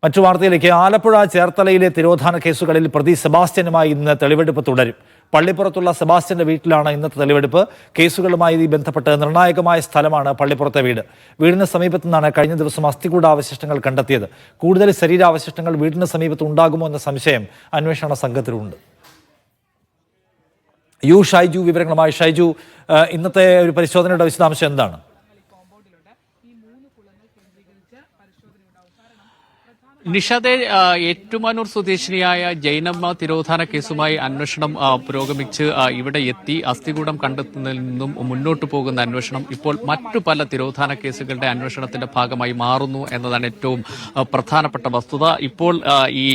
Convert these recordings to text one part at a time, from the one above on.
മറ്റു വാർത്തയിലേക്ക്. ആലപ്പുഴ ചേർത്തലയിലെ തിരോധാന കേസുകളിൽ പ്രതി സെബാസ്റ്റ്യനുമായി ഇന്ന് തെളിവെടുപ്പ് തുടരും. പള്ളിപ്പുറത്തുള്ള സെബാസ്റ്റ്യന്റെ വീട്ടിലാണ് ഇന്നത്തെ തെളിവെടുപ്പ്. കേസുകളുമായി ബന്ധപ്പെട്ട് നിർണായകമായ സ്ഥലമാണ് പള്ളിപ്പുറത്തെ വീട്. വീടിന് സമീപത്തു നിന്നാണ് കഴിഞ്ഞ ദിവസം അസ്ഥികൂടാവശിഷ്ടങ്ങൾ കണ്ടെത്തിയത്. കൂടുതൽ ശരീരാവശിഷ്ടങ്ങൾ വീടിന് സമീപത്ത് ഉണ്ടാകുമോ എന്ന സംശയം അന്വേഷണ സംഘത്തിലുണ്ട്. ഷൈജു വിവരങ്ങളുമായി. ഷൈജു, ഇന്നത്തെ ഒരു പരിശോധനയുടെ വിശദാംശം എന്താണ്? നിഷാദെ, ഏറ്റുമാനൂർ സ്വദേശിനിയായ ജൈനമ്മ തിരോധാന കേസുമായി അന്വേഷണം പുരോഗമിച്ച് ഇവിടെ എത്തി. അസ്ഥികൂടം കണ്ടെത്തുന്നതിൽ നിന്നും മുന്നോട്ടു പോകുന്ന അന്വേഷണം ഇപ്പോൾ മറ്റു പല തിരോധാന കേസുകളുടെ അന്വേഷണത്തിന്റെ ഭാഗമായി മാറുന്നു എന്നതാണ് ഏറ്റവും പ്രധാനപ്പെട്ട വസ്തുത. ഇപ്പോൾ ഈ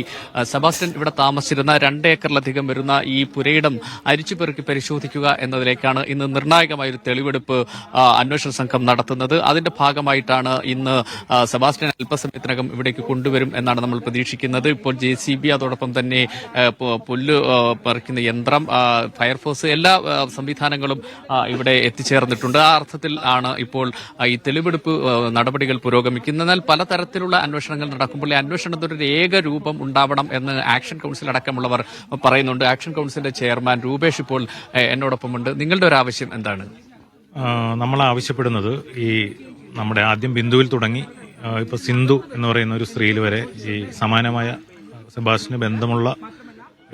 സെബാസ്റ്റ്യൻ ഇവിടെ താമസിച്ചിരുന്ന 2 ഏക്കറിലധികം വരുന്ന ഈ പുരയിടം അരിച്ചുപെറുക്കി പരിശോധിക്കുക എന്നതിലേക്കാണ് ഇന്ന് നിർണായകമായ ഒരു തെളിവെടുപ്പ് അന്വേഷണ സംഘം നടത്തുന്നത്. അതിന്റെ ഭാഗമായിട്ടാണ് ഇന്ന് സെബാസ്റ്റ്യൻ അല്പസമയത്തിനകം ഇവിടേക്ക് കൊണ്ടുവരും എന്നാണ് നമ്മൾ പ്രതീക്ഷിക്കുന്നത്. ഇപ്പോൾ JCB, അതോടൊപ്പം തന്നെ പുല്ല് പറിക്കുന്ന യന്ത്രം, ഫയർഫോഴ്സ്, എല്ലാ സംവിധാനങ്ങളും ഇവിടെ എത്തിച്ചേർന്നിട്ടുണ്ട്. ആ അർത്ഥത്തിൽ ആണ് ഇപ്പോൾ ഈ തെളിവെടുപ്പ് നടപടികൾ പുരോഗമിക്കുന്നത്. എന്നാൽ പലതരത്തിലുള്ള അന്വേഷണങ്ങൾ നടക്കുമ്പോൾ ഈ അന്വേഷണത്തിന്റെ ഒരു ഏക രൂപം ഉണ്ടാവണം എന്ന് ആക്ഷൻ കൗൺസിൽ അടക്കമുള്ളവർ പറയുന്നുണ്ട്. ആക്ഷൻ കൗൺസിലിന്റെ ചെയർമാൻ രൂപേഷ് ഇപ്പോൾ എന്നോടൊപ്പമുണ്ട്. നിങ്ങളുടെ ഒരു ആവശ്യം എന്താണ്? നമ്മൾ ആവശ്യപ്പെടുന്നത് ഈ നമ്മുടെ ആദ്യം ബിന്ദുവിൽ തുടങ്ങി ഇപ്പോൾ സിന്ധു എന്ന് പറയുന്ന ഒരു സ്ത്രീയിൽ വരെ ഈ സമാനമായ സെബാസ്റ്റ്യന് ബന്ധമുള്ള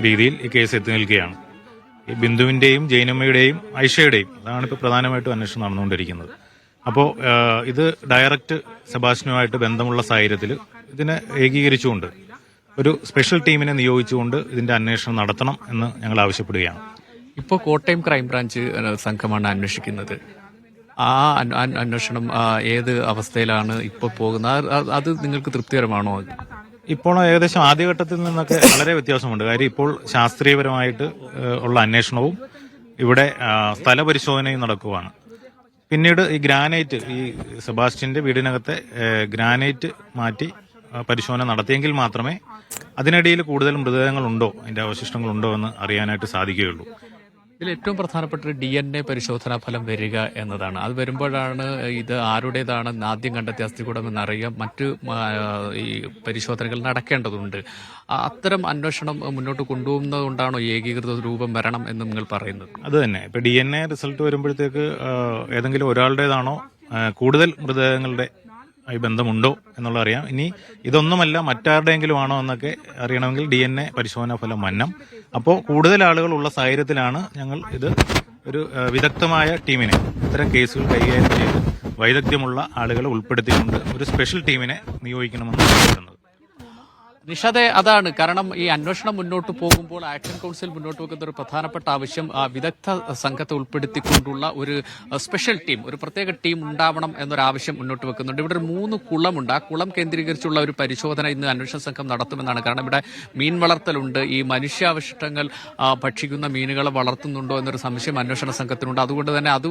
രീതിയിൽ ഈ കേസ് എത്തി നിൽക്കുകയാണ്. ഈ ബിന്ദുവിൻ്റെയും ജൈനമ്മയുടെയും ഐഷയുടെയും അതാണ് ഇപ്പോൾ പ്രധാനമായിട്ടും അന്വേഷണം നടന്നുകൊണ്ടിരിക്കുന്നത്. അപ്പോൾ ഇത് ഡയറക്റ്റ് സെബാസ്റ്റ്യനുമായിട്ട് ബന്ധമുള്ള സാഹചര്യത്തിൽ ഇതിനെ ഏകീകരിച്ചുകൊണ്ട് ഒരു സ്പെഷ്യൽ ടീമിനെ നിയോഗിച്ചുകൊണ്ട് ഇതിന്റെ അന്വേഷണം നടത്തണം എന്ന് ഞങ്ങൾ ആവശ്യപ്പെടുകയാണ്. ഇപ്പോൾ കോട്ടയം ക്രൈംബ്രാഞ്ച് സംഘമാണ് അന്വേഷിക്കുന്നത്. ആ അന്വേഷണം ഏത് അവസ്ഥയിലാണ് ഇപ്പോൾ പോകുന്നത്? അത് നിങ്ങൾക്ക് തൃപ്തികരമാണോ? ഇപ്പോൾ ഏകദേശം ആദ്യഘട്ടത്തിൽ നിന്നൊക്കെ വളരെ വ്യത്യാസമുണ്ട്. കാര്യം ഇപ്പോൾ ശാസ്ത്രീയപരമായിട്ട് ഉള്ള അന്വേഷണവും ഇവിടെ സ്ഥലപരിശോധനയും നടക്കുകയാണ്. പിന്നീട് ഈ ഗ്രാനൈറ്റ്, ഈ സെബാസ്റ്റ്യന്റെ വീടിനകത്തെ ഗ്രാനൈറ്റ് മാറ്റി പരിശോധന നടത്തിയെങ്കിൽ മാത്രമേ അതിനിടയിൽ കൂടുതൽ മൃതദേഹങ്ങളുണ്ടോ, അതിന്റെ അവശിഷ്ടങ്ങളുണ്ടോ എന്ന് അറിയാനായിട്ട് സാധിക്കുകയുള്ളൂ. ഇതിൽ ഏറ്റവും പ്രധാനപ്പെട്ട DNA പരിശോധനാ ഫലം വരിക എന്നതാണ്. അത് വരുമ്പോഴാണ് ഇത് ആരുടേതാണെന്ന് ആദ്യം കണ്ടെത്തിയ അസ്ഥികൂടം എന്നറിയാം. മറ്റ് ഈ പരിശോധനകൾ നടക്കേണ്ടതുണ്ട്. അത്തരം അന്വേഷണം മുന്നോട്ട് കൊണ്ടുപോകുന്നത് കൊണ്ടാണോ ഏകീകൃത രൂപം വരണം എന്ന് നിങ്ങൾ പറയുന്നത്? അത് തന്നെ. ഇപ്പൊ DNA റിസൾട്ട് വരുമ്പോഴത്തേക്ക് ഏതെങ്കിലും ഒരാളുടേതാണോ, കൂടുതൽ മൃതദേഹങ്ങളുടെ ബന്ധമുണ്ടോ എന്നുള്ള അറിയാം. ഇനി ഇതൊന്നുമല്ല മറ്റാരുടെയെങ്കിലും ആണോ എന്നൊക്കെ അറിയണമെങ്കിൽ DNA പരിശോധനാ ഫലം വന്നം. അപ്പോൾ കൂടുതൽ ആളുകൾ ഉള്ള സാഹചര്യത്തിലാണ് ഞങ്ങൾ ഇത് ഒരു വിദഗ്ധമായ ടീമിനെ, ഇത്തരം കേസുകൾ കൈകാര്യം ചെയ്ത് വൈദഗ്ധ്യമുള്ള ആളുകളെ ഉൾപ്പെടുത്തിക്കൊണ്ട് ഒരു സ്പെഷ്യൽ ടീമിനെ നിയോഗിക്കണമെന്ന് ആവശ്യപ്പെടുന്നത്. നിഷാദെ, അതാണ് കാരണം. ഈ അന്വേഷണം മുന്നോട്ട് പോകുമ്പോൾ ആക്ഷൻ കൗൺസിൽ മുന്നോട്ട് വെക്കുന്ന ഒരു പ്രധാനപ്പെട്ട ആവശ്യം വിദഗ്ധ സംഘത്തെ ഉൾപ്പെടുത്തിക്കൊണ്ടുള്ള ഒരു സ്പെഷ്യൽ ടീം, ഒരു പ്രത്യേക ടീം ഉണ്ടാവണം എന്നൊരാവശ്യം മുന്നോട്ട് വെക്കുന്നുണ്ട്. ഇവിടെ ഒരു 3 കുളമുണ്ട്. ആ കുളം കേന്ദ്രീകരിച്ചുള്ള ഒരു പരിശോധന ഇന്ന് അന്വേഷണ സംഘം നടത്തുമെന്നാണ്. കാരണം ഇവിടെ മീൻ വളർത്തലുണ്ട്. ഈ മനുഷ്യാവശിഷ്ടങ്ങൾ ഭക്ഷിക്കുന്ന മീനുകളെ വളർത്തുന്നുണ്ടോ എന്നൊരു സംശയം അന്വേഷണ സംഘത്തിനുണ്ട്. അതുകൊണ്ട് തന്നെ അത്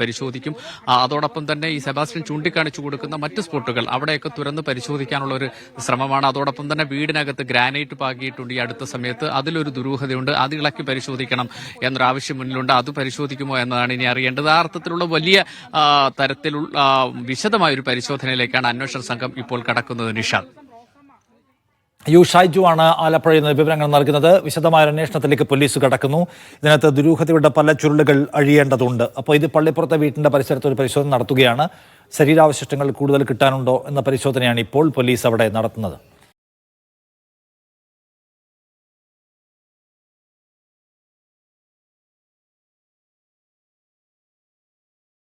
പരിശോധിക്കും. അതോടൊപ്പം തന്നെ ഈ സെബാസ്റ്റ്യൻ ചൂണ്ടിക്കാണിച്ചു കൊടുക്കുന്ന മറ്റ് സ്പോട്ടുകൾ അവിടെയൊക്കെ തുറന്ന് പരിശോധിക്കാനുള്ള ഒരു ശ്രമമാണ്. അതോടൊപ്പം തന്നെ വീടിനകത്ത് ഗ്രാനൈറ്റ് പാകിയിട്ടുണ്ട്. ഈ അടുത്ത സമയത്ത് അതിലൊരു ദുരൂഹതയുണ്ട്. അത് ഇളക്കി പരിശോധിക്കണം എന്നൊരാവശ്യം മുന്നിലുണ്ട്. അത് പരിശോധിക്കുമോ എന്നതാണ് ഇനി അറിയേണ്ടത്. ആ അർത്ഥത്തിലുള്ള വലിയ തരത്തിലുള്ള വിശദമായ ഒരു പരിശോധനയിലേക്കാണ് അന്വേഷണ സംഘം ഇപ്പോൾ കടക്കുന്നത്. നിഷാദ്, ഷൈജു ആണ് ആലപ്പുഴയിൽ നിന്ന് വിവരങ്ങൾ നൽകുന്നത്. വിശദമായ അന്വേഷണത്തിലേക്ക് പോലീസ് കടക്കുന്നു. ഇതിനകത്ത് ദുരൂഹതയുടെ പല ചുരുളുകൾ അഴിയേണ്ടതുണ്ട്. അപ്പോൾ ഇത് പള്ളിപ്പുറത്തെ വീട്ടിന്റെ പരിസരത്ത് ഒരു പരിശോധന നടത്തുകയാണ്. ശരീരാവശിഷ്ടങ്ങൾ കൂടുതൽ കിട്ടാനുണ്ടോ എന്ന പരിശോധനയാണ് ഇപ്പോൾ പോലീസ് അവിടെ നടത്തുന്നത്.